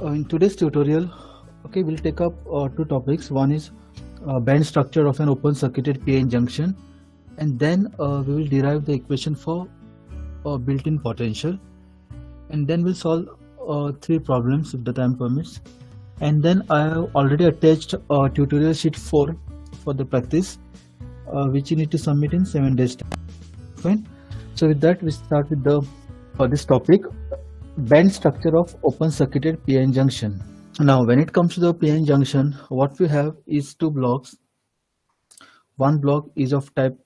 In today's tutorial, okay, we'll take up two topics. One is band structure of an open circuited PN junction, and then we will derive the equation for built-in potential, and then we'll solve three problems if the time permits. And then I have already attached tutorial sheet 4 for the practice, which you need to submit in 7 days time. Fine. So with that, we start with the this topic, band structure of open circuited PN junction. Now, when it comes to the PN junction, what we have is two blocks. One block is of type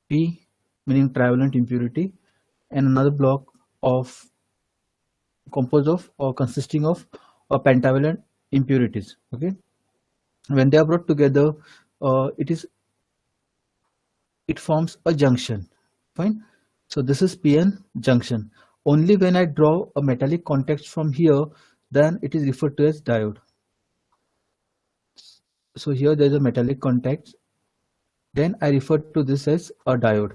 P, meaning trivalent impurity, and another block of composed of or consisting of pentavalent impurities. Okay, when they are brought together, it forms a junction. Fine. So this is PN junction. Only when I draw a metallic contact from here, then it is referred to as diode. So here there is a metallic contact, then I refer to this as a diode.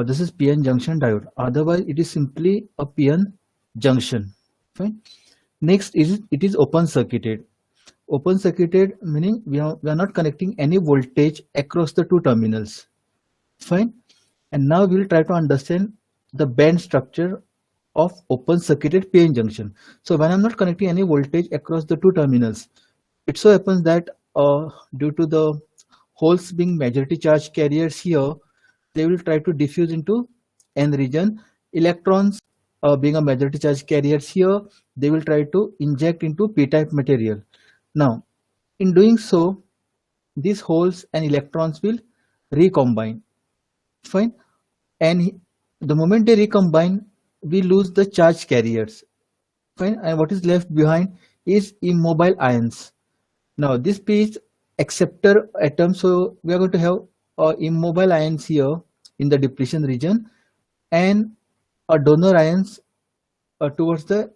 This is PN junction diode. Otherwise, it is simply a PN junction. Fine. Next is it is open circuited. Open circuited meaning we are not connecting any voltage across the two terminals. Fine. And now we will try to understand the band structure of open circuited PN junction. So when I'm not connecting any voltage across the two terminals, it so happens that due to the holes being majority charge carriers here, they will try to diffuse into N region. Electrons being a majority charge carriers here, they will try to inject into p-type material. Now, in doing so, these holes and electrons will recombine. Fine. And the moment they recombine, we lose the charge carriers. Fine. And what is left behind is immobile ions. Now this P is acceptor atom, so we are going to have immobile ions here in the depletion region and a donor ions towards the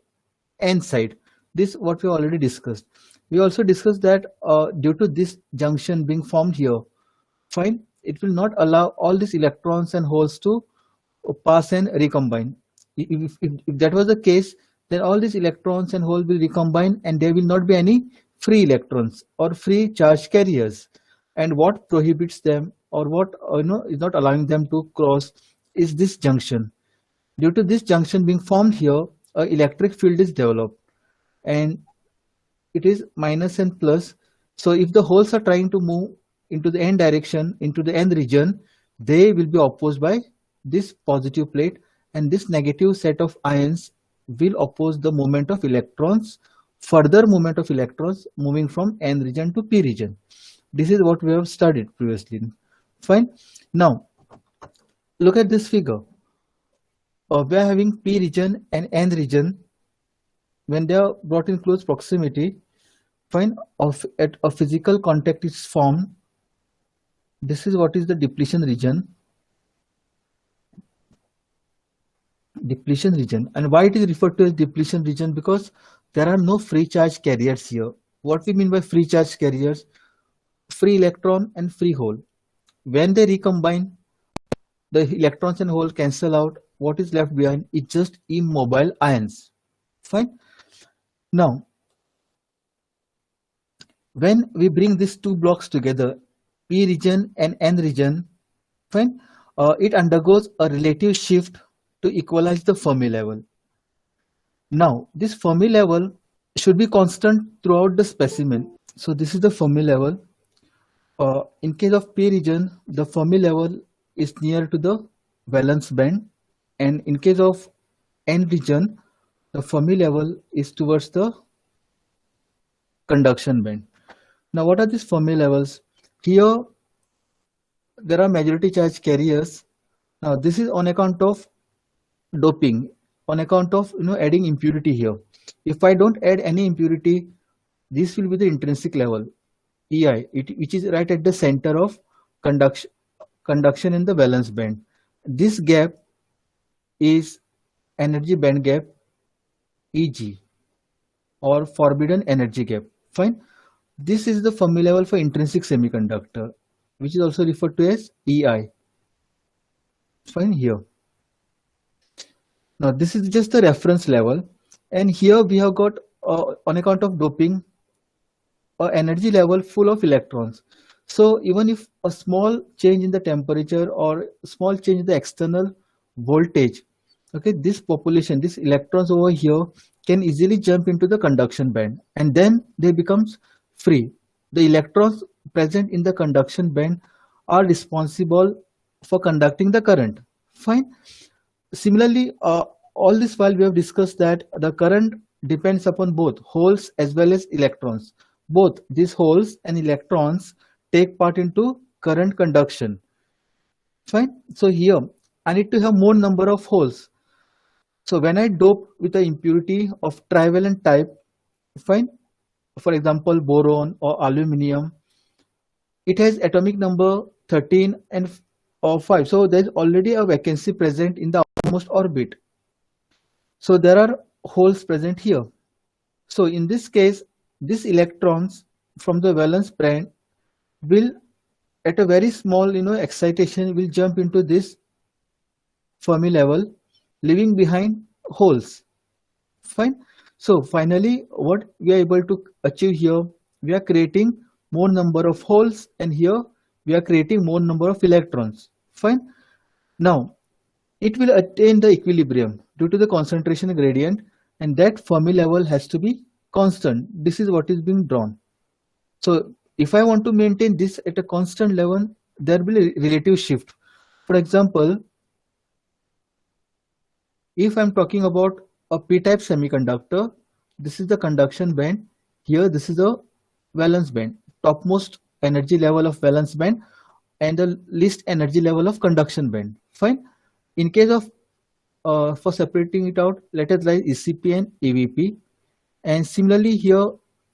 N side. This what we already discussed. We also discussed that due to this junction being formed here, fine, it will not allow all these electrons and holes to pass and recombine. If that was the case, then all these electrons and holes will recombine and there will not be any free electrons or free charge carriers. And what prohibits them or what is not allowing them to cross is this junction. Due to this junction being formed here, an electric field is developed and it is minus and plus. So if the holes are trying to move into the N direction, into the N region, they will be opposed by this positive plate, and this negative set of ions will oppose the movement of electrons, further movement of electrons moving from N region to P region. This is what we have studied previously. Fine. Now, look at this figure. We are having P region and N region. When they are brought in close proximity, fine, at a physical contact is formed. This is what is the depletion region. Depletion region. And why it is referred to as depletion region? Because there are no free charge carriers here. What we mean by free charge carriers? Free electron and free hole. When they recombine, the electrons and hole cancel out. What is left behind is just immobile ions. Fine. Now, when we bring these two blocks together, P region and N region, fine, it undergoes a relative shift to equalize the Fermi level. Now, this Fermi level should be constant throughout the specimen. So this is the Fermi level. In case of P region, the Fermi level is near to the valence band, and in case of N region, the Fermi level is towards the conduction band. Now, what are these Fermi levels? Here, there are majority charge carriers. Now, this is on account of doping, on account of adding impurity here. If I don't add any impurity, this will be the intrinsic level, EI, which is right at the center of conduction in the valence band. This gap is energy band gap, EG, or forbidden energy gap. Fine. This is the Fermi level for intrinsic semiconductor, which is also referred to as EI. Fine here. Now this is just the reference level, and here we have got on account of doping or energy level full of electrons. So even if a small change in the temperature or small change in the external voltage, okay, this population, these electrons over here can easily jump into the conduction band and then they becomes free. The electrons present in the conduction band are responsible for conducting the current. Fine. Similarly, all this while we have discussed that the current depends upon both holes as well as electrons. Both these holes and electrons take part into current conduction. Fine. So here I need to have more number of holes. So when I dope with an impurity of trivalent type, fine, for example, boron or aluminum, it has atomic number 13 and or 5. So there's already a vacancy present in the outermost orbit. So there are holes present here. So in this case, these electrons from the valence band will at a very small excitation will jump into this Fermi level, leaving behind holes. Fine. So finally, what we are able to achieve here, we are creating more number of holes, and here we are creating more number of electrons. Fine. Now it will attain the equilibrium due to the concentration gradient, and that Fermi level has to be constant. This is what is being drawn. So if I want to maintain this at a constant level, there will be a relative shift. For example, if I'm talking about a p-type semiconductor, this is the conduction band. Here, this is a valence band, topmost energy level of valence band and the least energy level of conduction band. Fine. In case of for separating it out, let us write ECP and EVP. And similarly here,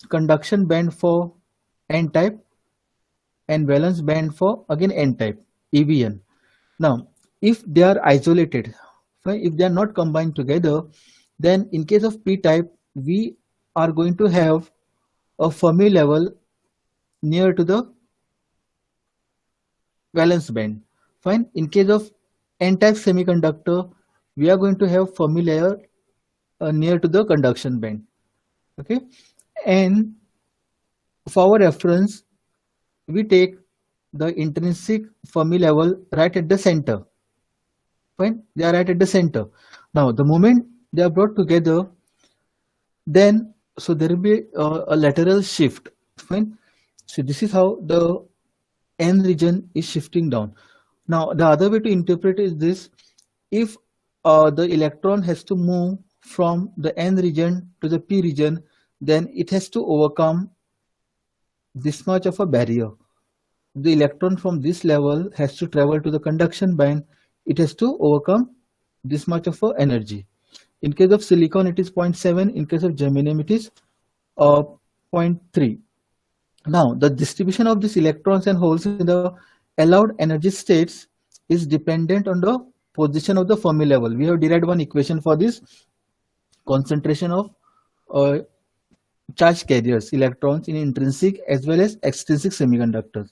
conduction band for n-type and valence band for again n-type, EVN. Now, if they are isolated, if they are not combined together, then in case of p-type, we are going to have a Fermi level near to the valence band. Fine. In case of n-type semiconductor, we are going to have Fermi layer near to the conduction band. Okay. And for our reference, we take the intrinsic Fermi level right at the center. Fine. They are right at the center. Now, the moment they are brought together, then so there will be a lateral shift. Fine. So this is how the n region is shifting down. Now, the other way to interpret is this: if the electron has to move from the n region to the p region, then it has to overcome this much of a barrier. The electron from this level has to travel to the conduction band. It has to overcome this much of energy. In case of silicon, it is 0.7. In case of germanium, it is 0.3. Now, the distribution of these electrons and holes in the allowed energy states is dependent on the position of the Fermi level. We have derived one equation for this concentration of charge carriers, electrons in intrinsic as well as extrinsic semiconductors.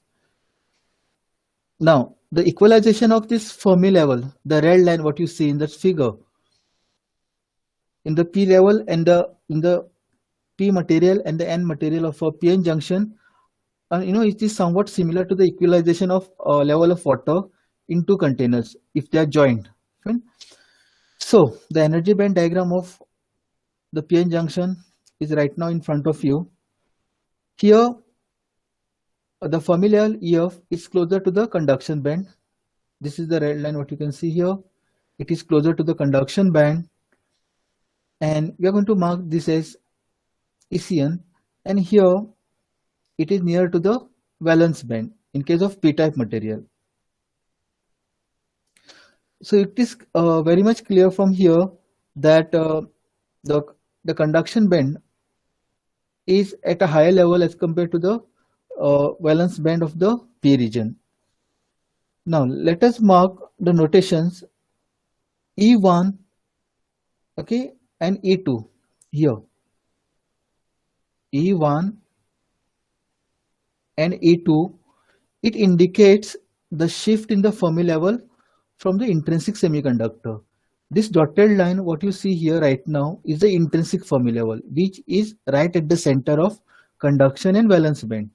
Now, the equalization of this Fermi level, the red line, what you see in that figure, in the p level and in the p material and the n material of a p-n junction, it is somewhat similar to the equalization of level of water in two containers if they are joined. Fine. So the energy band diagram of the p-n junction is right now in front of you. Here, the Fermi level EF is closer to the conduction band. This is the red line, what you can see here. It is closer to the conduction band. And we are going to mark this as ECN. And here, it is near to the valence band in case of p-type material. So it is very much clear from here that the conduction band is at a higher level as compared to the valence band of the p region. Now let us mark the notations E1, okay, and E2 here. E1 and E2, it indicates the shift in the Fermi level from the intrinsic semiconductor. This dotted line, what you see here right now, is the intrinsic Fermi level, which is right at the center of conduction and valence band.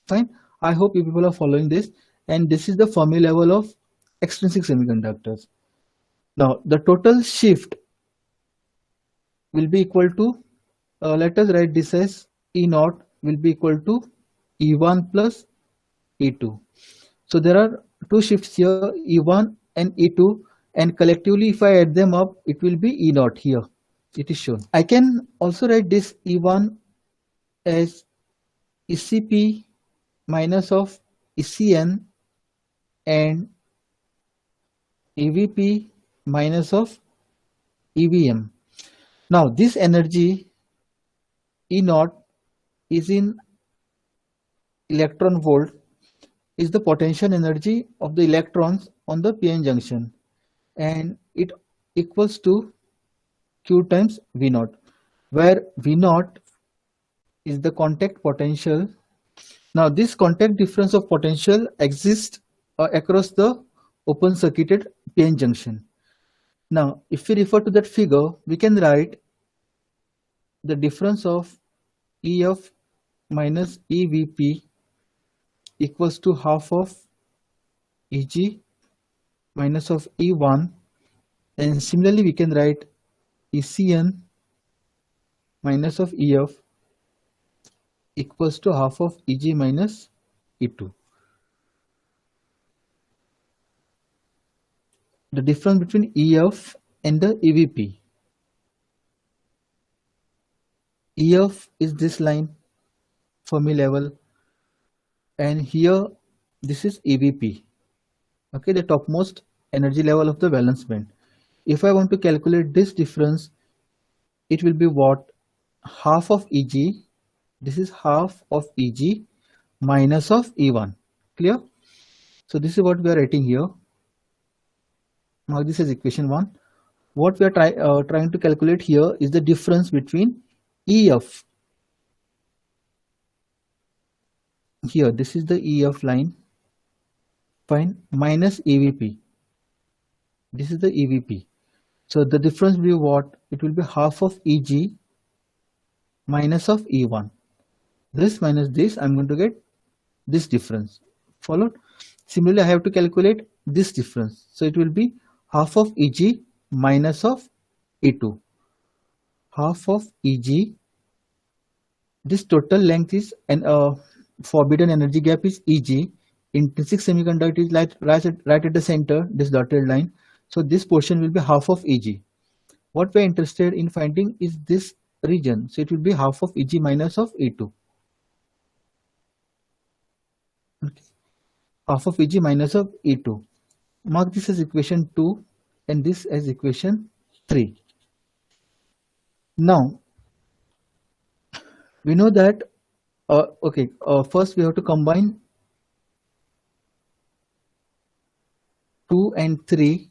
Fine. I hope you people are following this. And this is the Fermi level of extrinsic semiconductors. Now, the total shift will be equal to, let us write this as E naught will be equal to E1 plus E2. So there are two shifts here, E1 and E2, and collectively if I add them up, it will be E naught here. It is shown. I can also write this E1 as ECP minus of ECN and EVP minus of EVM. Now this energy E naught is in electron volt, is the potential energy of the electrons on the p-n junction, and it equals to Q times V naught, where V naught is the contact potential. Now this contact difference of potential exists across the open circuited p-n junction. Now if we refer to that figure, we can write the difference of EF minus EVP equals to half of EG minus of E1, and similarly we can write ECN minus of EF equals to half of EG minus E2. The difference between EF and the EVP. EF is this line, Fermi level, and here this is EVP, okay, the topmost energy level of the valence band. If I want to calculate this difference, it will be what? Half of EG, this is half of EG minus of E1. Clear? So this is what we are writing here. Now this is equation 1. What we are trying to calculate here is the difference between EF. Here this is the EF line, fine, minus EVP. This is the EVP. So the difference will be what? It will be half of EG minus of E1. This minus this, I'm going to get this difference. Followed? Similarly, I have to calculate this difference. So it will be half of EG minus of E2. Half of EG. This total length is, and forbidden energy gap is EG. Intrinsic semiconductor is right at the center, this dotted line. So this portion will be half of EG. What we are interested in finding is this region. So it will be half of EG minus of E2. Okay. Half of EG minus of E2. Mark this as equation 2 and this as equation 3. Now, we know that, first we have to combine 2 and 3.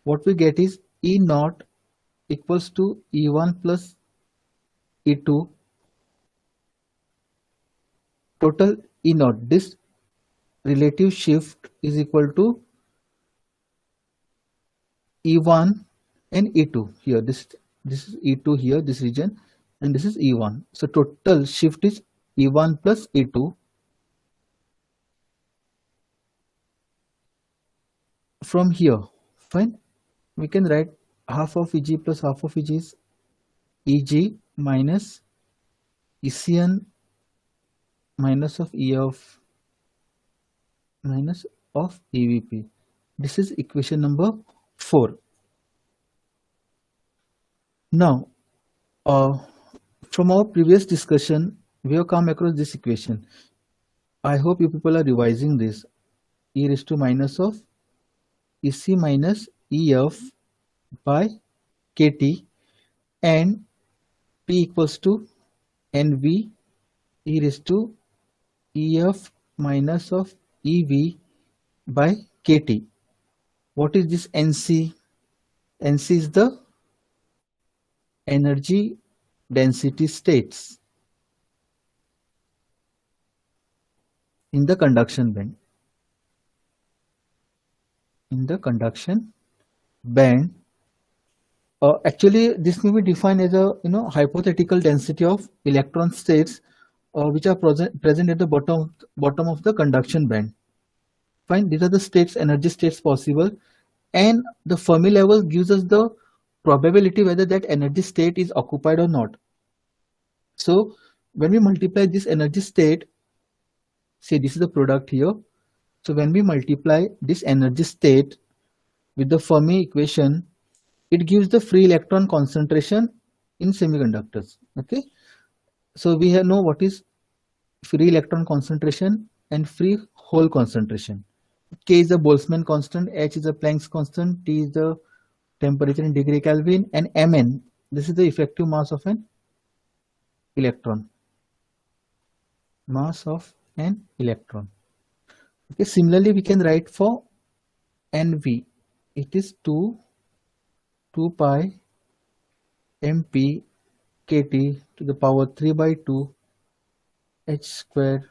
What we get is E naught equals to E1 plus E2 total E naught. This relative shift is equal to E1 and E2 here. This is E2 here, this region, and this is E1. So total shift is E1 plus E2. From here, fine, we can write half of EG plus half of EG is EG minus ECN minus of EF minus of EVP. This is equation number 4. Now, from our previous discussion, we have come across this equation. I hope you people are revising this. E raised to minus of EC minus EF by KT and P equals to NV E raised to EF minus of EV by KT. What is this NC? NC is the energy density states in the conduction band. In the conduction band, Actually, this may be defined as a hypothetical density of electron states which are present at the bottom of the conduction band. Fine, these are the states, energy states possible, and the Fermi level gives us the probability whether that energy state is occupied or not. So when we multiply this energy state, say this is the product here. So when we multiply this energy state with the Fermi equation, it gives the free electron concentration in semiconductors. Okay, so we know what is free electron concentration and free hole concentration. K is the Boltzmann constant, H is the Planck's constant, T is the temperature in degree Kelvin, and Mn, this is the effective mass of an electron. Mass of an electron. Okay, similarly, we can write for Nv, it is 2 pi mp kt to the power 3 by 2 h square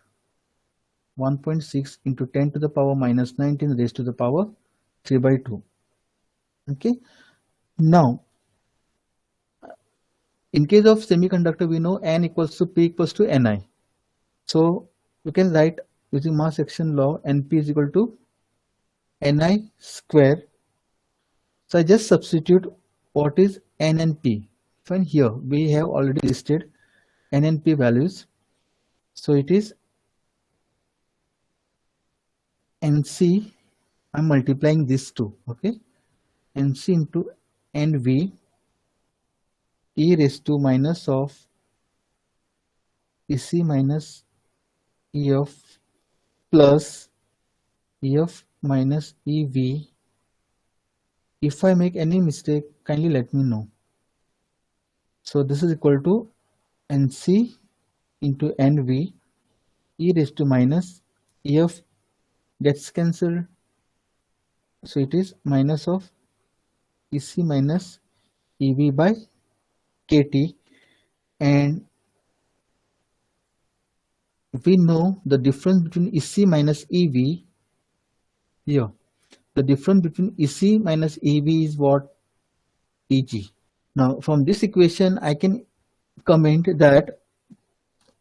1.6 into 10 to the power minus 19 raised to the power 3 by 2. Okay. Now, in case of semiconductor, we know N equals to P equals to Ni. So we can write using mass action law, Np is equal to Ni square. So I just substitute what is N and P. Fine, here we have already listed N and P values. So it is Nc, I'm multiplying these two, okay? Nc into Nv e raised to minus of Ec minus Ef plus Ef minus Ev. If I make any mistake, kindly let me know. So this is equal to Nc into Nv e raised to minus Ef gets cancelled. So it is minus of Ec minus Ev by Kt, and we know the difference between Ec minus Ev here. The difference between Ec minus Ev is what? Eg. Now from this equation I can comment that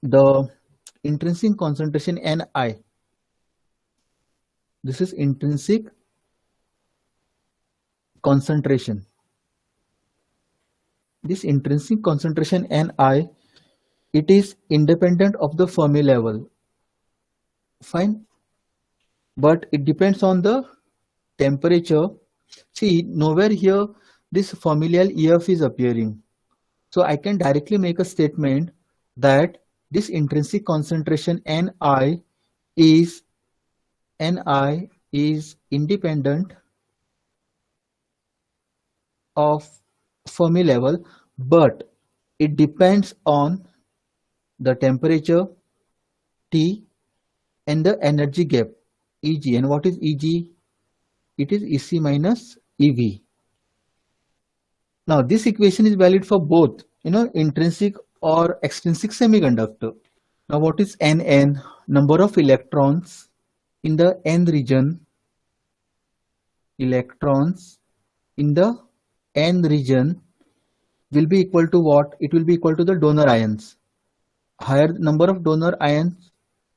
the intrinsic concentration Ni, this is intrinsic concentration. This intrinsic concentration Ni, it is independent of the Fermi level. Fine, but it depends on the temperature. See, nowhere here this familial EF is appearing. So I can directly make a statement that this intrinsic concentration Ni is independent of Fermi level, but it depends on the temperature T and the energy gap Eg. And what is Eg? It is Ec minus Ev. Now this equation is valid for both, intrinsic or extrinsic semiconductor. Now what is Nn? Number of electrons in the N region. Electrons in the N region will be equal to what? It will be equal to the donor ions. Higher number of donor ions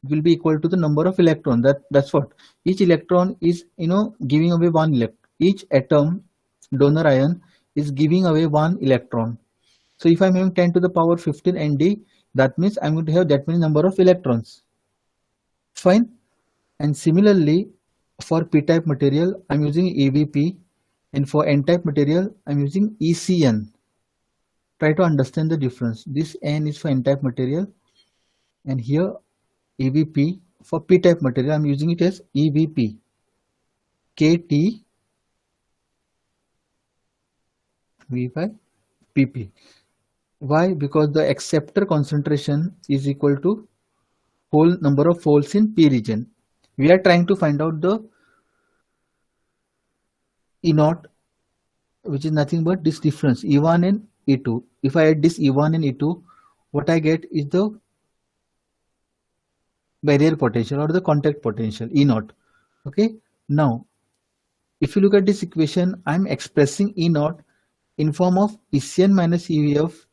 will be equal to the number of electrons. That's what each electron is giving away one electron. Each atom, donor ion, is giving away one electron. So if I'm having 10 to the power 15 Nd, that means I'm going to have that many number of electrons. Fine. And similarly for p-type material I'm using EVP, and for n-type material I'm using ECN. Try to understand the difference. This N is for n-type material, and here EVP. For p-type material I'm using it as EVP. KT V by PP. Why? Because the acceptor concentration is equal to whole number of holes in P region. We are trying to find out the E naught, which is nothing but this difference E1 and E2. If I add this E1 and E2, what I get is the barrier potential or the contact potential E naught. Okay. Now, if you look at this equation, I'm expressing E naught in form of ECN minus EVF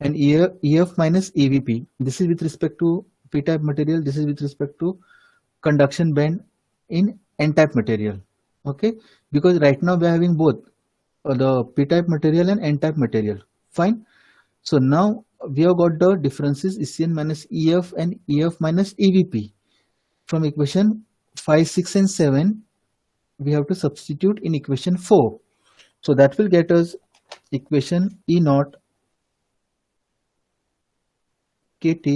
and EF minus EVP. This is with respect to p-type material. This is with respect to conduction band in n-type material. Okay, because right now we are having both the p-type material and n-type material. Fine. So now we have got the differences ECN minus EF and EF minus EVP. From equation 5, 6 and 7, we have to substitute in equation 4. So that will get us equation E naught KT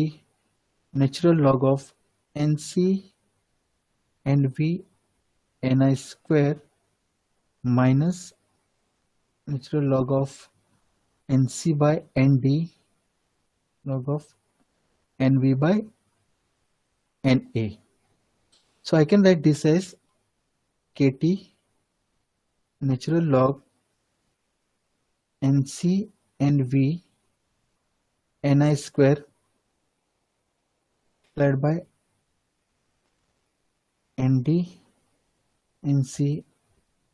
natural log of NC NV Ni square minus natural log of NC by ND log of NV by Na. So I can write this as KT natural log NC NV Ni square divided by ND NC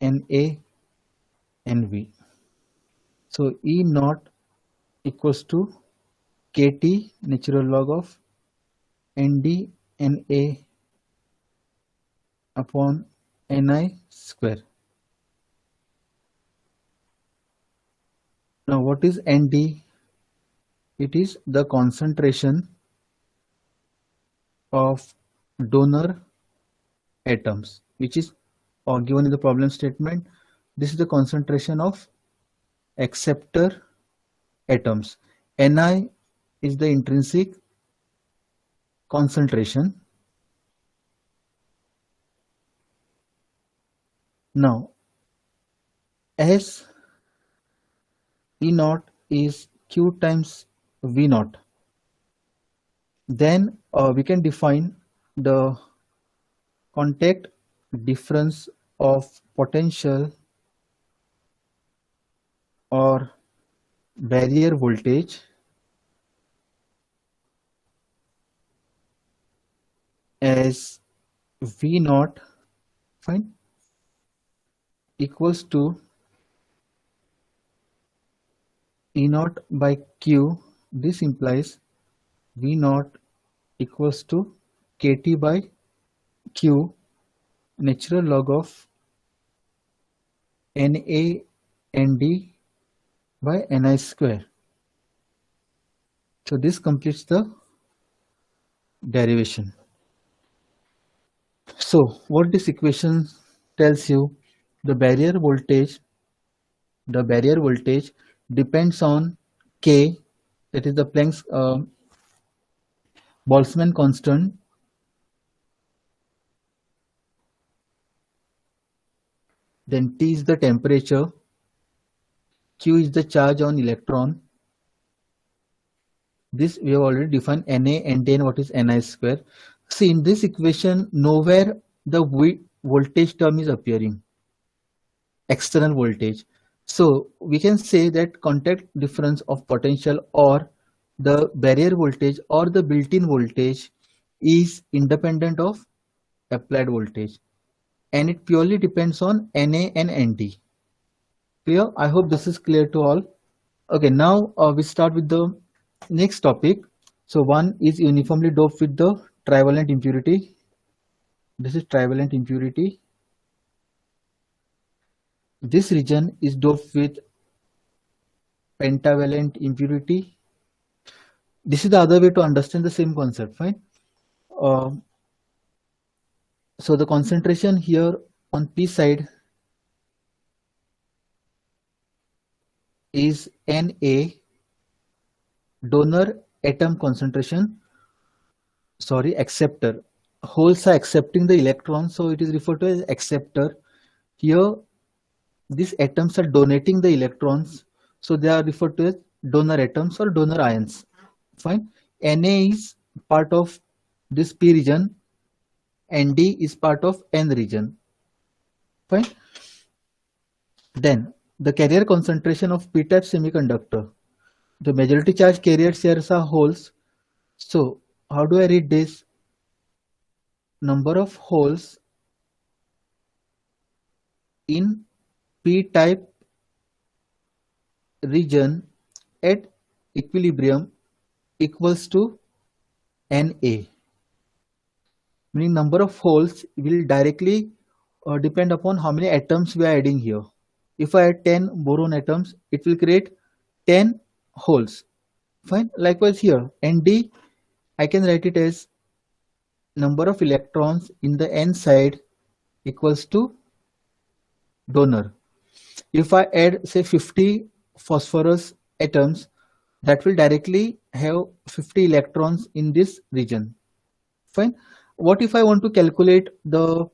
Na NV. So E naught equals to KT natural log of ND Na upon Ni square. Now what is ND? It is the concentration of donor atoms, which is given in the problem statement. This is the concentration of acceptor atoms. Ni is the intrinsic concentration. Now, as E naught is Q times V naught, then we can define the contact difference of potential or barrier voltage as V naught, fine, equals to E naught by Q. This implies V naught equals to KT by Q natural log of Na ND by Ni square. So this completes the derivation. So what this equation tells you, the barrier voltage depends on K, that is the Planck's Boltzmann constant, then T is the temperature, Q is the charge on electron. This we have already defined Na and then what is Ni square. See, in this equation nowhere the voltage term is appearing, external voltage. So we can say that contact difference of potential or the barrier voltage or the built-in voltage is independent of applied voltage, and it purely depends on Na and Nd. Clear? I hope this is clear to all. Okay, now we start with the next topic. So one is uniformly doped with the trivalent impurity. This is trivalent impurity. This region is doped with pentavalent impurity. This is the other way to understand the same concept, fine. So the concentration here on P side is Na, donor atom concentration, sorry, acceptor. Holes are accepting the electrons, so it is referred to as acceptor. Here these atoms are donating the electrons, so they are referred to as donor atoms or donor ions. Fine. Na is part of this P region, Nd is part of N region. Fine. Then the carrier concentration of p-type semiconductor. The majority charge carriers here are holes. So how do I read this? Number of holes in p-type region at equilibrium equals to Na, meaning number of holes will directly depend upon how many atoms we are adding here. If I add 10 boron atoms, it will create 10 holes. Fine. Likewise here, Nd, I can write it as number of electrons in the n side equals to donor. If I add say 50 phosphorus atoms, that will directly have 50 electrons in this region. Fine. What if I want to calculate the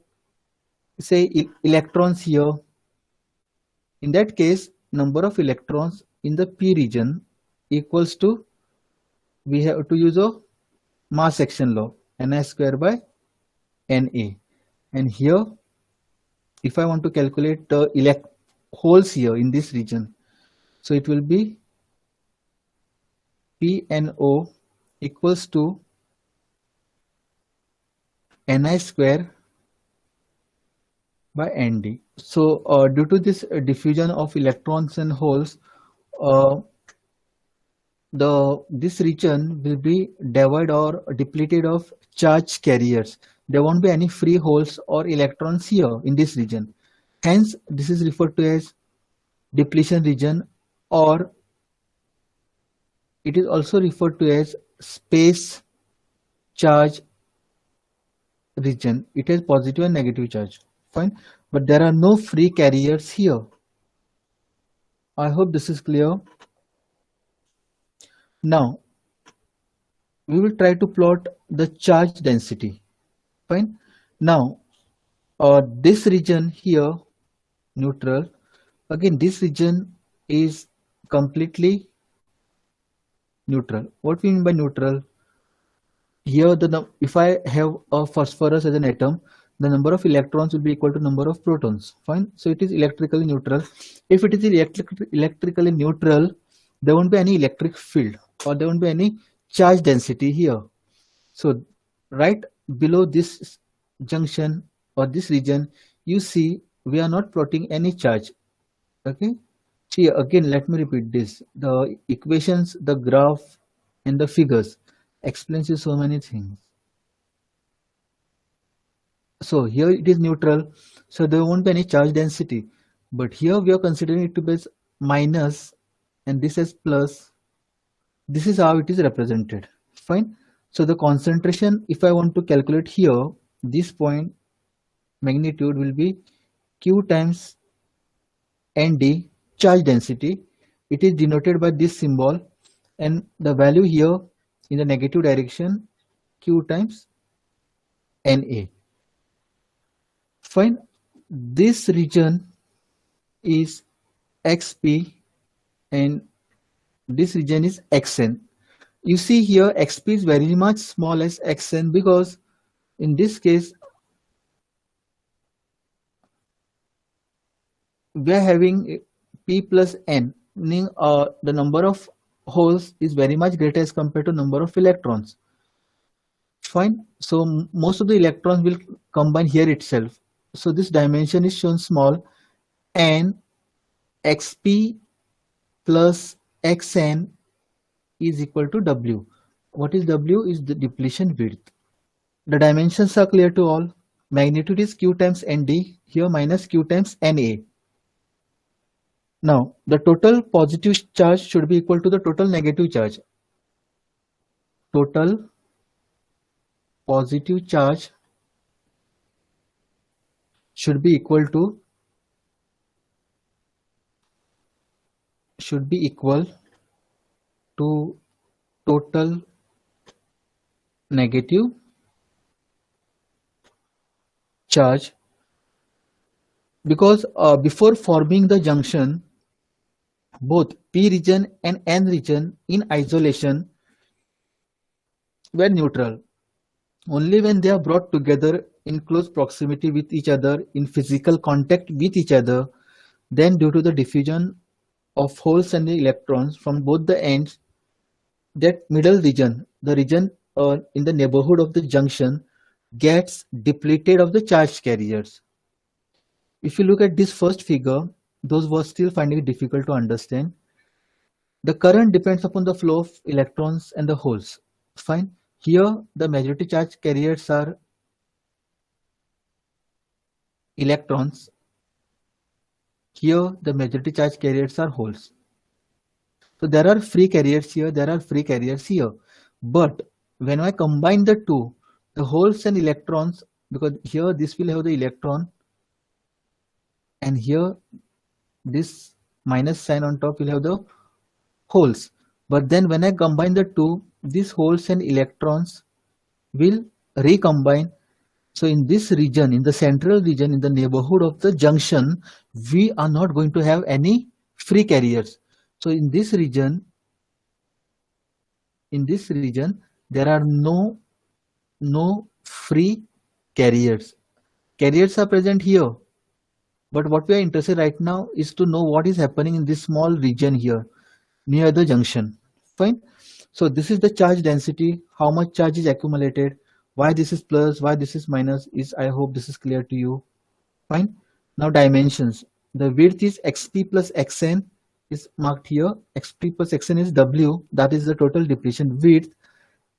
say electrons here? In that case, number of electrons in the p region equals to, we have to use a mass action law, Ni square by Na. And here, if I want to calculate the holes here in this region, so it will be Pno equals to Ni square by Nd. So due to this diffusion of electrons and holes, this region will be devoid or depleted of charge carriers. There won't be any free holes or electrons here in this region. Hence, this is referred to as depletion region, or it is also referred to as space charge region. It has positive and negative charge. Fine, but there are no free carriers here. I hope this is clear. Now, we will try to plot the charge density. Fine. Now, this region here, neutral. Again, this region is completely neutral. What we mean by neutral? Here, if I have a phosphorus as an atom, the number of electrons will be equal to number of protons. Fine. So it is electrically neutral. If it is electrically neutral, there won't be any electric field, or there won't be any charge density here. So right below this junction or this region, you see we are not plotting any charge. Okay. See, again, let me repeat this. The equations, the graph, and the figures explains you so many things. So here it is neutral, so there won't be any charge density. But here we are considering it to be minus and this as plus. This is how it is represented. Fine. So the concentration, if I want to calculate here, this point magnitude will be Q times Nd, charge density. It is denoted by this symbol, and the value here in the negative direction, Q times Na. Fine. This region is Xp and this region is Xn. You see here Xp is very much small as Xn, because in this case we are having P plus N, meaning the number of holes is very much greater as compared to number of electrons. Fine. So most of the electrons will combine here itself. So this dimension is shown small, and Xp plus Xn is equal to W. What is W? Is the depletion width. The dimensions are clear to all. Magnitude is Q times Nd, here minus Q times Na. Now, the total positive charge should be equal to the total negative charge. Total positive charge should be equal to total negative charge, because before forming the junction, both P region and N region in isolation were neutral. Only when they are brought together in close proximity with each other, in physical contact with each other, then due to the diffusion of holes and the electrons from both the ends, that middle region, the region in the neighborhood of the junction, gets depleted of the charge carriers. If you look at this first figure, those who are still finding it difficult to understand, The current depends upon the flow of electrons and the holes. Fine. Here the majority charge carriers are electrons. Here the majority charge carriers are holes. So there are free carriers here, there are free carriers here. But when I combine the two, the holes and electrons, because here this will have the electron and here this minus sign on top will have the holes. But then when I combine the two, these holes and electrons will recombine. So in this region, in the central region, in the neighborhood of the junction, we are not going to have any free carriers. So in this region, there are no free carriers. Carriers are present here. But what we are interested right now is to know what is happening in this small region here near the junction. Fine. So this is the charge density, how much charge is accumulated, why this is plus, why this is minus. I hope this is clear to you. Fine. Now dimensions. The width is xp plus xn is marked here. Xp plus xn is W, that is the total depletion width,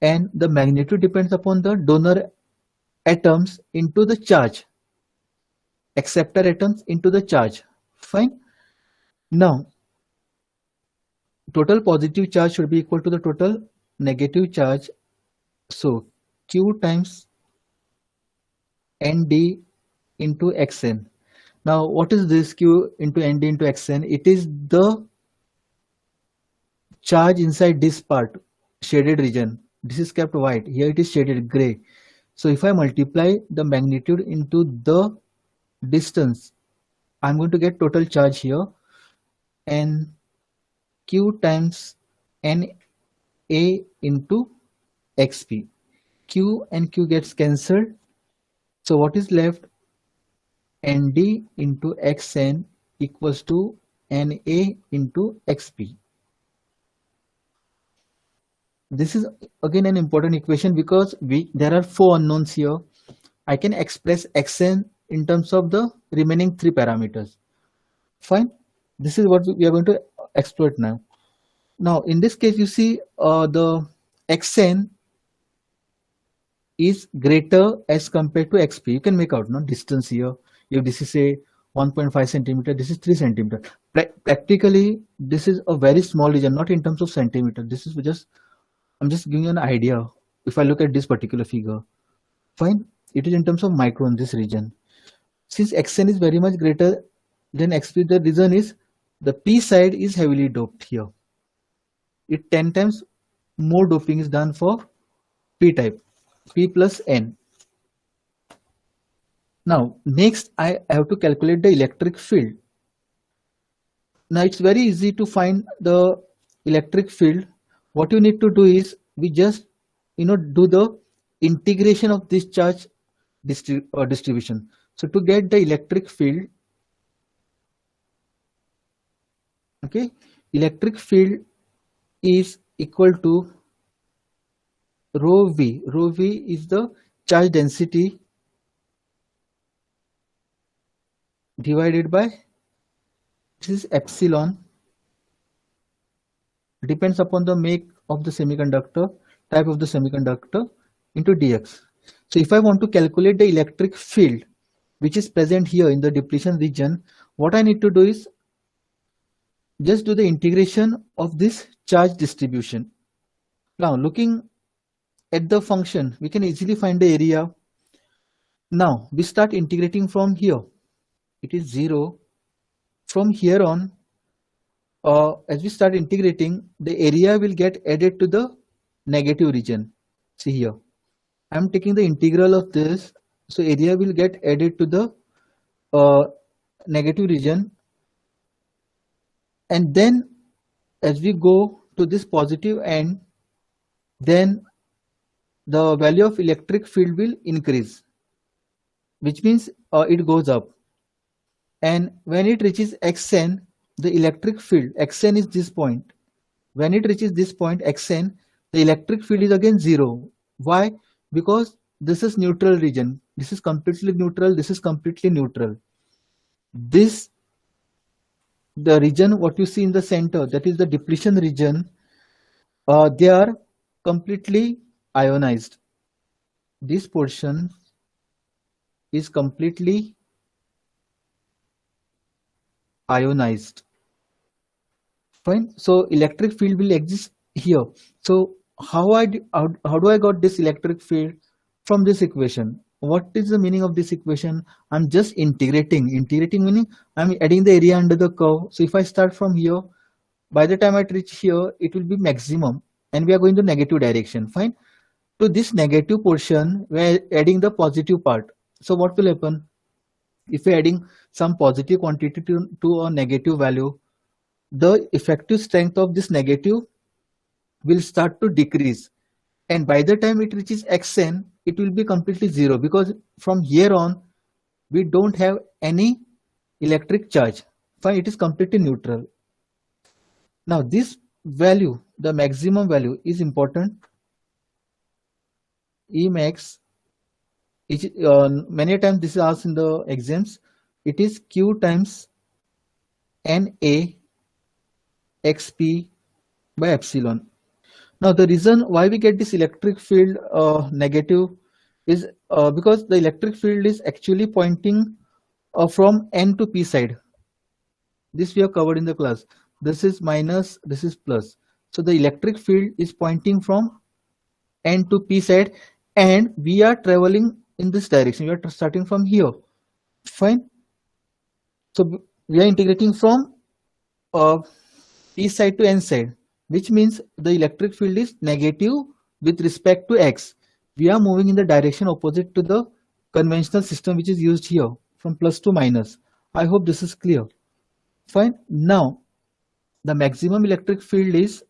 and the magnitude depends upon the donor atoms into the charge, acceptor atoms into the charge. Fine. Now total positive charge should be equal to the total negative charge. So Q times ND into Xn. Now what is this Q into ND into Xn? It is the charge inside this part, shaded region. This is kept white, here it is shaded gray. So if I multiply the magnitude into the distance, I'm going to get total charge here, and Q times NA into XP. Q and Q gets cancelled. So what is left? ND into Xn equals to NA into XP. This is again an important equation because there are 4 unknowns here. I can express Xn in terms of the remaining 3 parameters. Fine. This is what we are going to exploit now. Now in this case, you see the Xn is greater as compared to XP. You can make out distance here. If this is a 1.5 centimeter, this is 3 centimeter. Practically, this is a very small region, not in terms of centimeter. This is just, I'm just giving you an idea. If I look at this particular figure, fine, it is in terms of micron, this region. Since Xn is very much greater than XP, the reason is the P side is heavily doped here. It 10 times more doping is done for P type, P plus N. Now next I have to calculate the electric field. Now it's very easy to find the electric field. What you need to do is we just do the integration of this charge distribution. So to get the electric field, okay, electric field is equal to rho v. Rho v is the charge density divided by, this is epsilon, depends upon the make of the semiconductor, type of the semiconductor, into dx. So if I want to calculate the electric field which is present here in the depletion region, what I need to do is just do the integration of this charge distribution. Now looking at the function, we can easily find the area. Now we start integrating from here. It is 0. From here on, as we start integrating, the area will get added to the negative region. See here, I am taking the integral of this, so area will get added to the negative region, and then as we go to this positive end, then the value of electric field will increase, which means it goes up. And when it reaches Xn, the electric field, Xn is this point. When it reaches this point, Xn, the electric field is again 0. Why? Because this is neutral region. This is completely neutral. This is completely neutral. This the region what you see in the center, that is the depletion region, they are completely ionized. This portion is completely ionized. Fine. So electric field will exist here. So how do I got this electric field from this equation? What is the meaning of this equation? I'm just integrating. Integrating meaning I'm adding the area under the curve. So if I start from here, by the time I reach here, it will be maximum, and we are going to negative direction. Fine. To this negative portion, we are adding the positive part. So what will happen? If we are adding some positive quantity to a negative value, the effective strength of this negative will start to decrease, and by the time it reaches xn, it will be completely zero, because from here on we don't have any electric charge. Fine, it is completely neutral. Now this value, the maximum value, is important. Emax is many times this is asked in the exams. It is q times na xp by epsilon. Now the reason why we get this electric field negative is because the electric field is actually pointing from n to p side. This we have covered in the class. This is minus, this is plus. So the electric field is pointing from n to p side, and we are traveling in this direction. We are starting from here. Fine. So we are integrating from p side to n side, which means the electric field is negative with respect to x. We are moving in the direction opposite to the conventional system which is used here, from plus to minus. I hope this is clear. Fine. Now the maximum electric field is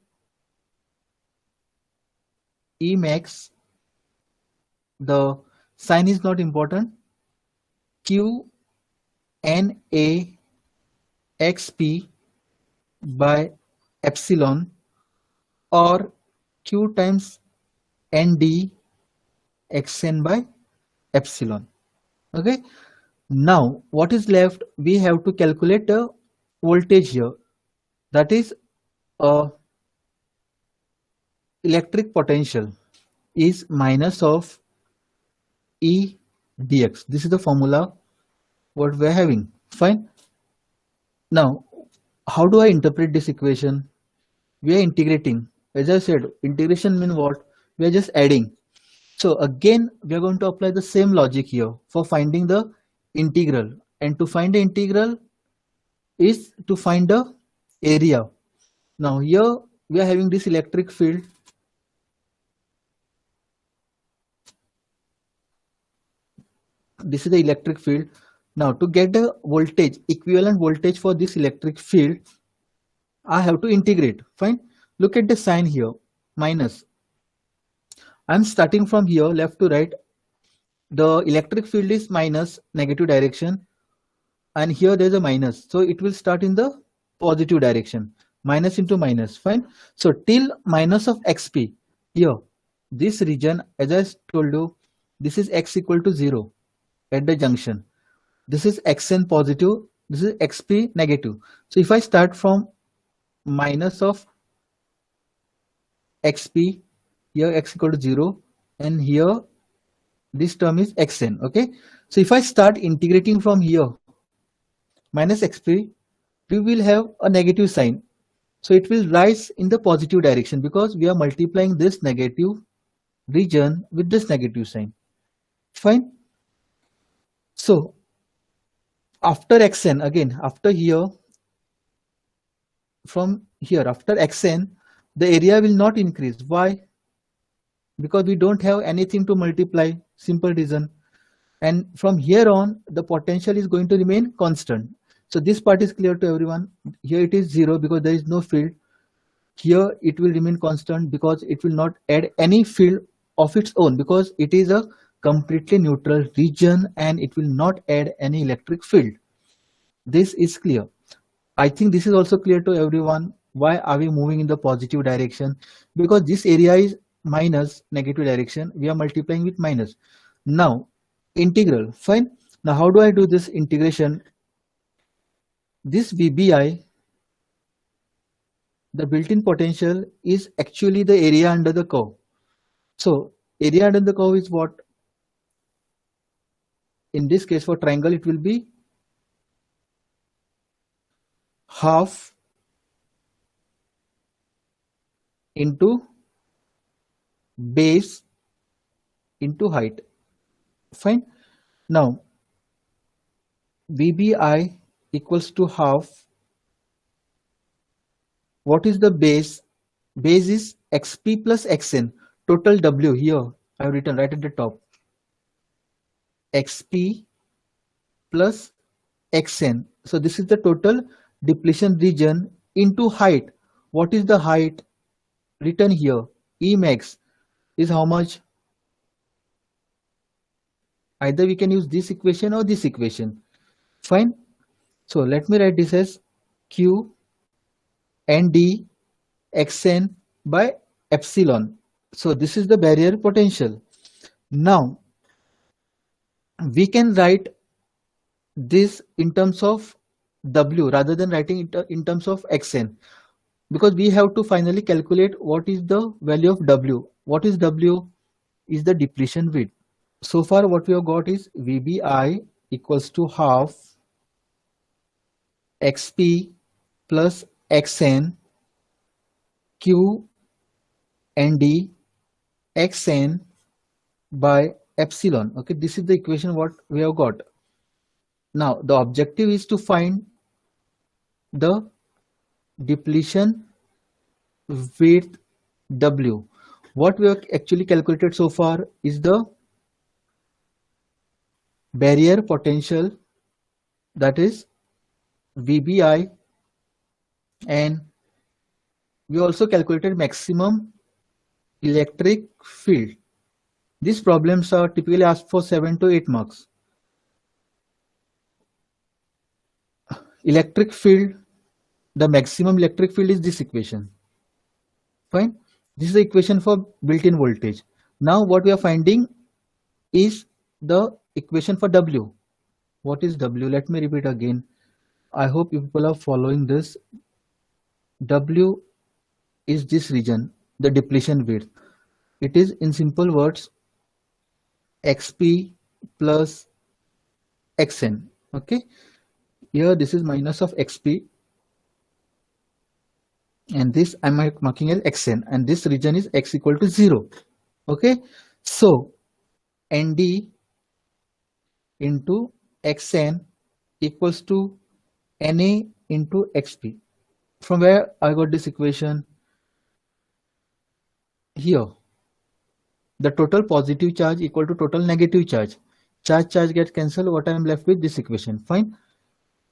Emax. The sign is not important. Q na xp by epsilon, or q times nd xn by epsilon. Okay. Now what is left? We have to calculate the voltage here. That is electric potential is minus of E dx. This is the formula what we are having. Fine. Now how do I interpret this equation? We are integrating. As I said, integration means what? We are just adding. So again we are going to apply the same logic here for finding the integral, and to find the integral is to find the area. Now here we are having this electric field. This is the electric field. Now to get the voltage, equivalent voltage for this electric field, I have to integrate. Fine. Look at the sign here, minus. I'm starting from here left to right. The electric field is minus, negative direction, and here there's a minus, so it will start in the positive direction. Minus into minus. Fine. So till minus of xp, here this region, as I told you, this is x equal to 0 at the junction. This is xn positive, this is xp negative. So if I start from minus of xp, here x equal to 0, and here this term is xn. Okay. So if I start integrating from here, minus xp, we will have a negative sign. So it will rise in the positive direction because we are multiplying this negative region with this negative sign. Fine. So after xn, again after here, from here after xn, the area will not increase. Why? Because we don't have anything to multiply. Simple reason. And from here on the potential is going to remain constant. So this part is clear to everyone. Here it is 0 because there is no field. Here it will remain constant because it will not add any field of its own, because it is a completely neutral region and it will not add any electric field. This is clear. I think this is also clear to everyone. Why are we moving in the positive direction? Because this area is minus, negative direction. We are multiplying with minus. Now integral. Fine. Now how do I do this integration? This VBI the built-in potential is actually the area under the curve. So area under the curve is what? In this case for triangle it will be half into base into height. Fine. Now VBI equals to half. What is the base? Base is XP plus XN. Total W here I have written right at the top. XP plus XN. So this is the total depletion region into height. What is the height? Written here. E max is how much? Either we can use this equation or this equation. Fine. So let me write this as Q ND XN by epsilon. So this is the barrier potential. Now we can write this in terms of W rather than writing it in terms of Xn, because we have to finally calculate what is the value of W. What is W? Is the depletion width. So far what we have got is VBI equals to half XP plus XN Q ND XN by epsilon. Okay, this is the equation what we have got. Now the objective is to find the depletion width W. What we have actually calculated so far is the barrier potential, that is VBI, and we also calculated maximum electric field. These problems are typically asked for 7 to 8 marks. Electric field, the maximum electric field is this equation. Fine. This is the equation for built-in voltage. Now what we are finding is the equation for W. What is W? Let me repeat again. I hope you people are following this. W is this region, the depletion width. It is, in simple words, XP plus XN. Okay. Here this is minus of XP and this I'm marking as XN, and this region is X equal to 0. Okay. So ND into XN equals to NA into XP. From where I got this equation? Here. The total positive charge equal to total negative charge. Charge gets cancelled. What I am left with? This equation. Fine.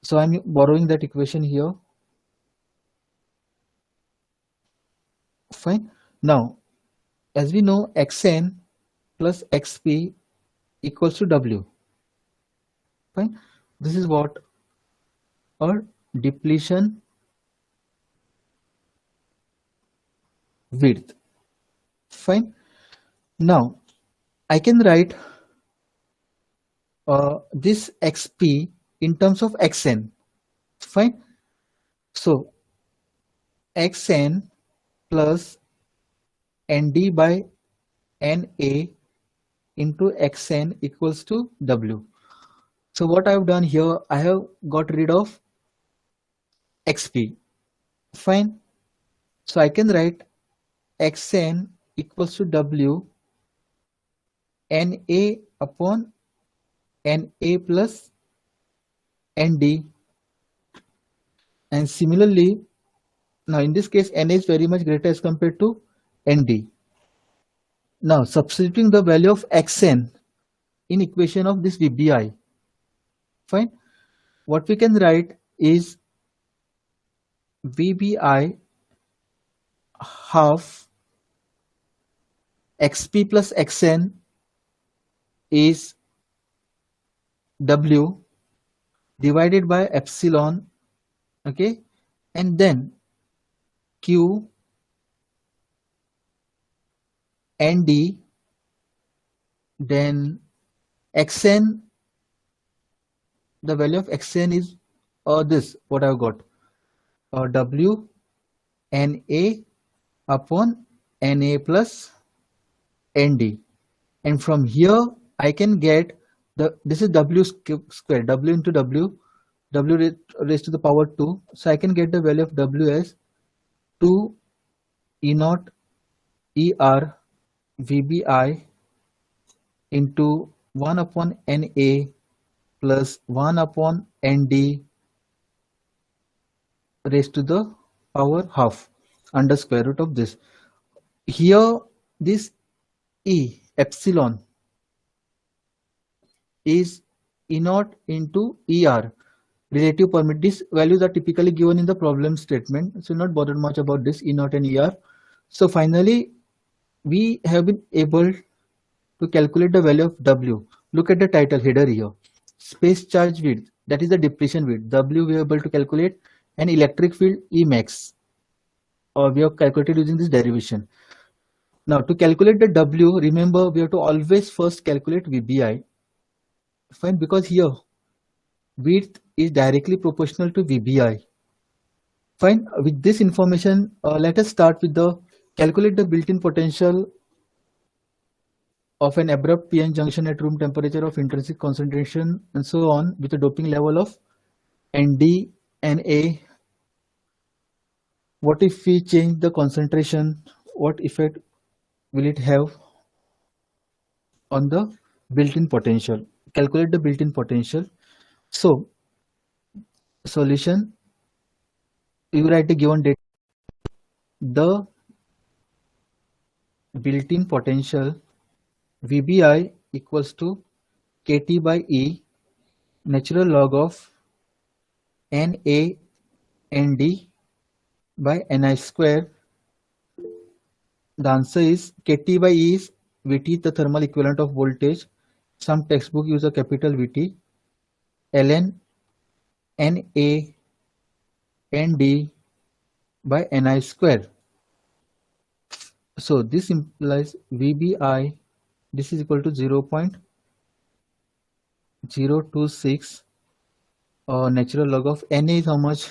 So I'm borrowing that equation here. Fine. Now, as we know, Xn plus XP equals to W. Fine. This is what? Or depletion width. Fine. Now I can write this XP in terms of Xn. Fine. So Xn plus ND by NA into Xn equals to W. So what I have done here, I have got rid of XP. Fine. So I can write Xn equals to W NA upon NA plus ND. And similarly, now in this case, NA is very much greater as compared to ND. Now substituting the value of Xn in equation of this VBI. Fine. What we can write is VBI half XP plus XN is W divided by epsilon. Okay. And then Q ND, then Xn, the value of Xn is this, what I've got, W Na upon Na plus Nd. And from here I can get this is W square, W into W, W raised to the power 2. So I can get the value of W as 2 E naught ER VBI into 1 upon Na plus 1 upon Nd raised to the power half under square root of this. Here this E epsilon is E naught into ER relative permittivity. These values are typically given in the problem statement, so not bothered much about this E naught and ER. So finally we have been able to calculate the value of W. Look at the title header here. Space charge width, that is the depletion width. W we are able to calculate, and electric field E max, or we have calculated using this derivation. Now to calculate the W, remember we have to always first calculate VBI. Fine, because here width is directly proportional to VBI. Fine, with this information, let us start with the calculate the built-in potential of an abrupt PN junction at room temperature of intrinsic concentration and so on with a doping level of Nd and A. What if we change the concentration? What effect will it have on the built-in potential? Calculate the built-in potential. So solution, you write the given data. The built-in potential VBI equals to KT by E natural log of Na Nd by Ni square. The answer is KT by E is Vt, the thermal equivalent of voltage. Some textbook use a capital Vt. Ln Na Nd by Ni square. So this implies VBI, this is equal to 0.026 natural log of Na is how much?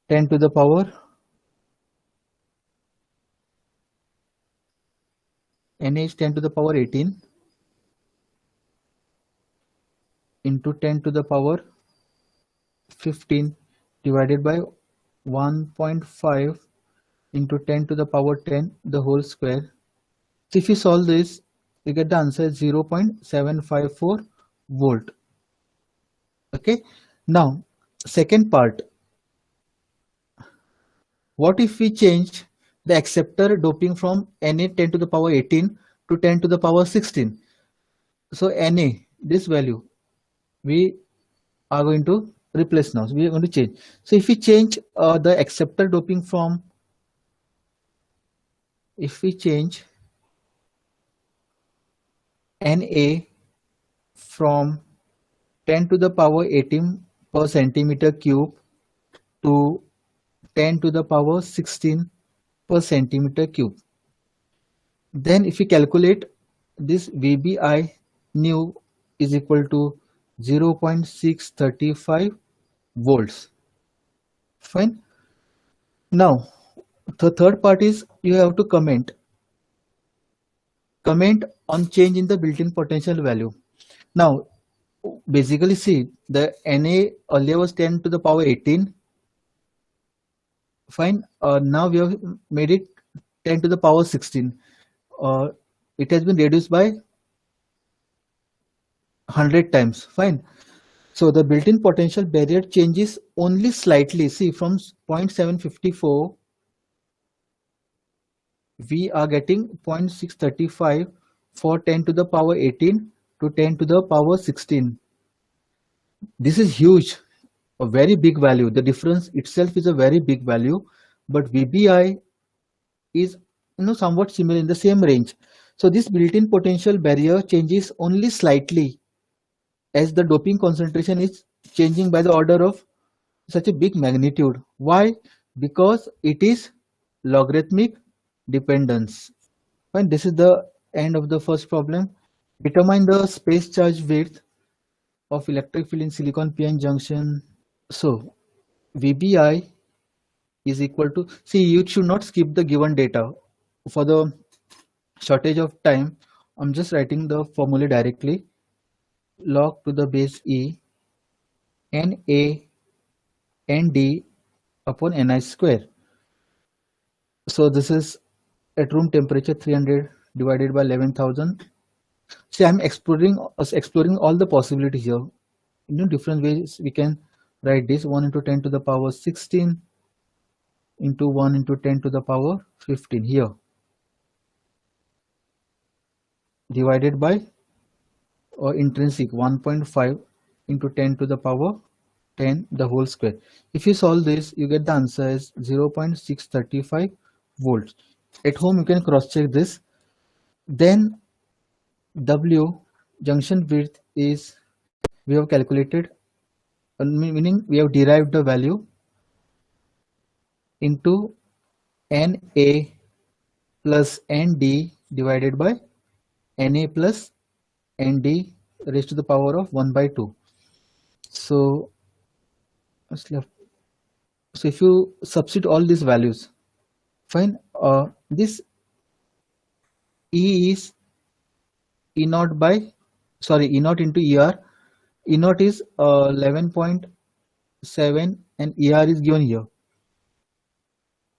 10 to the power Na is 10 to the power 18 into 10 to the power 15 divided by 1.5 into 10 to the power 10 the whole square. So if you solve this, you get the answer 0.754 volt. Okay, now second part, what if we change the acceptor doping from Na 10 to the power 18 to 10 to the power 16? So Na, this value we are going to replace now. So we are going to change. So if we change the acceptor doping from, if we change Na from 10 to the power 18 per centimeter cube to 10 to the power 16 per centimeter cube, then if we calculate this VBI new is equal to 0.635 volts. Fine. Now the third part is you have to comment on change in the built-in potential value. Now basically see, the Na earlier was 10 to the power 18. Fine. Now we have made it 10 to the power 16. It has been reduced by 100 times. Fine. So the built-in potential barrier changes only slightly. See, from 0.754 we are getting 0.635 for 10 to the power 18 to 10 to the power 16. This is huge, a very big value. The difference itself is a very big value, but VBI is somewhat similar in the same range. So this built-in potential barrier changes only slightly as the doping concentration is changing by the order of such a big magnitude. Why? Because it is logarithmic dependence. Fine. This is the end of the first problem. Determine the space charge width of electric field in silicon PN junction. So VBI is equal to, see, you should not skip the given data. For the shortage of time, I'm just writing the formula directly. Log to the base e Na Nd upon Ni square. So this is at room temperature 300 divided by 11,000. See, I'm exploring all the possibilities here. Different ways we can write this. 1 into 10 to the power 16 into 1 into 10 to the power 15 here, divided by intrinsic 1.5 into 10 to the power 10 the whole square. If you solve this, you get the answer as 0.635 volts. At home, you can cross check this. Then W, junction width, is we have calculated, meaning we have derived the value into Na plus Nd divided by Na plus Nd raised to the power of 1 by 2. So if you substitute all these values, fine, this E is E naught into ER. E naught is 11.7 and ER is given here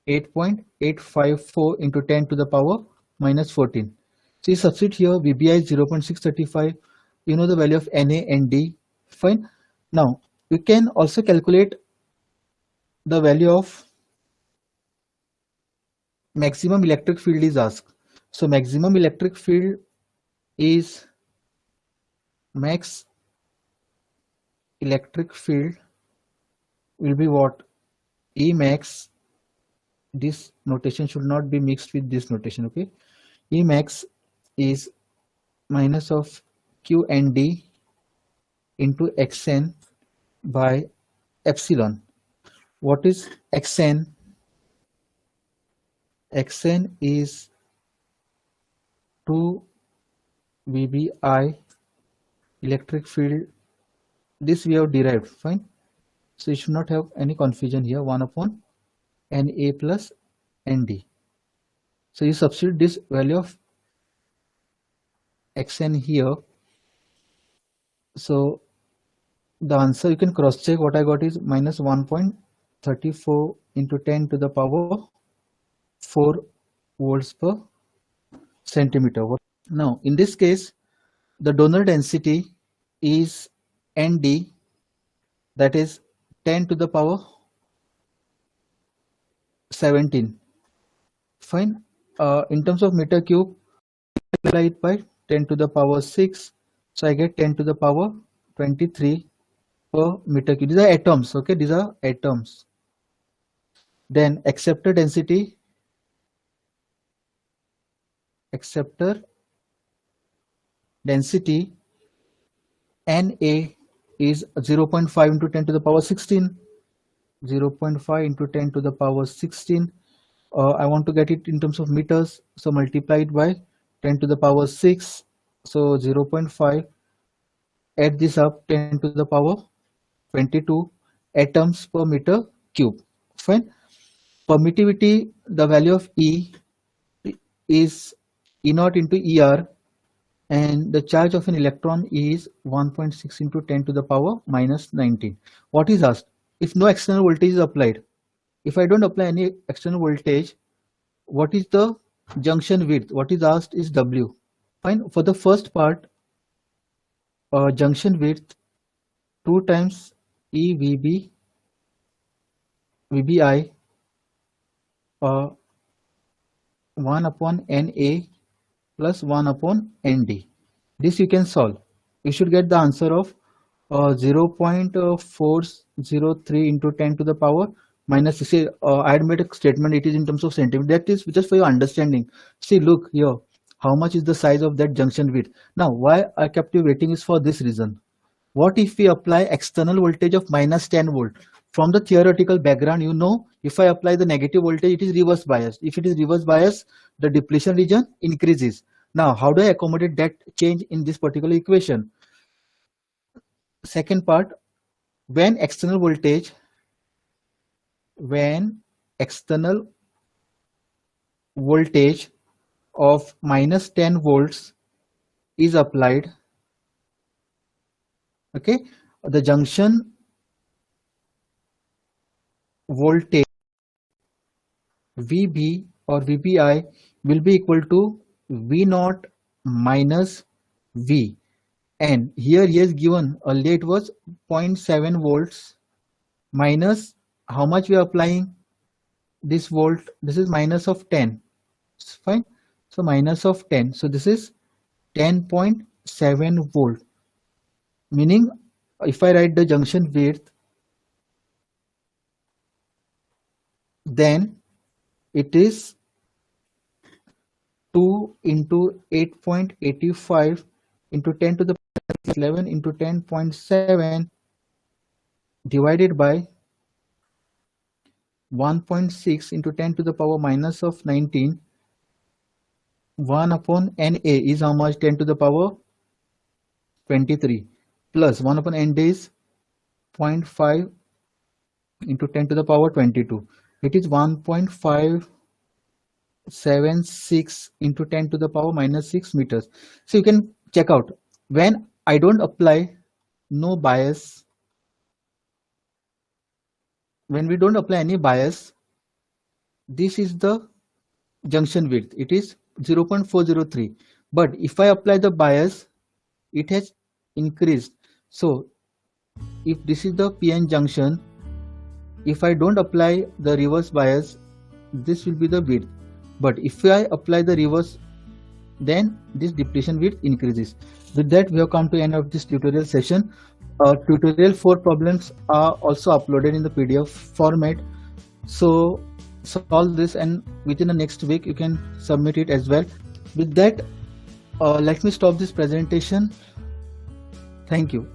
8.854 into 10 to the power minus 14. So you substitute here, VBI is 0.635. You know the value of Na and D. Fine. Now we can also calculate the value of maximum electric field is asked. So maximum electric field is max electric field will be what? E max. This notation should not be mixed with this notation. Okay. E max is minus of Q and D into Xn by epsilon. What is Xn? Xn is 2 VBI electric field. This we have derived. Fine. So you should not have any confusion here. 1 upon Na plus Nd. So you substitute this value of Xn here. So the answer, you can cross check, what I got is minus 1.34 into 10 to the power 4 volts per centimeter. Now in this case, the donor density is Nd, that is 10 to the power 17. Fine. In terms of meter cube, multiply it by 10 to the power 6. So I get 10 to the power 23 per meter cube. These are atoms. Okay, these are atoms. Then acceptor density, Na is 0.5 into 10 to the power 16. 0.5 into 10 to the power 16. I want to get it in terms of meters, so multiply it by 10 to the power 6. So 0.5, add this up, 10 to the power 22 atoms per meter cube. Fine. Permittivity, the value of E is E naught into ER, and the charge of an electron is 1.6 into 10 to the power minus 19. What is asked? If no external voltage is applied, if I don't apply any external voltage, what is the junction width? What is asked is W. Fine. For the first part, junction width 2 times EVBI 1 upon Na plus 1 upon Nd. This you can solve. You should get the answer of 0.403 into 10 to the power minus 6. I had made a statement, it is in terms of centimeter. That is just for your understanding. See, look here, how much is the size of that junction width. Now, why I kept you waiting is for this reason. What if we apply external voltage of minus 10 volt? From the theoretical background, you know, if I apply the negative voltage, it is reverse bias. If it is reverse bias, the depletion region increases. Now, how do I accommodate that change in this particular equation? Second part, when external voltage external voltage of minus 10 volts is applied. Okay, the junction voltage VB or VBI will be equal to V naught minus V, and here he has given earlier it was 0.7 volts minus how much we are applying this volt. This is minus of 10. It's fine. So minus of 10. So this is 10.7 volt. Meaning, if I write the junction width, then it is 2 into 8.85 into 10 to the power 11 into 10.7 divided by 1.6 into 10 to the power minus of 19. 1 upon NA is how much? 10 to the power 23 plus 1 upon N is 0.5 into 10 to the power 22. It is 1.576 into 10 to the power minus 6 meters. So you can check out when I don't apply no bias. When we don't apply any bias, this is the junction width. It is 0.403. But if I apply the bias, it has increased. So if this is the PN junction, if I don't apply the reverse bias, this will be the width. But if I apply the reverse, then this depletion width increases. With that, we have come to the end of this tutorial session. Tutorial 4 problems are also uploaded in the PDF format. So solve this, and within the next week you can submit it as well. With that, let me stop this presentation. Thank you.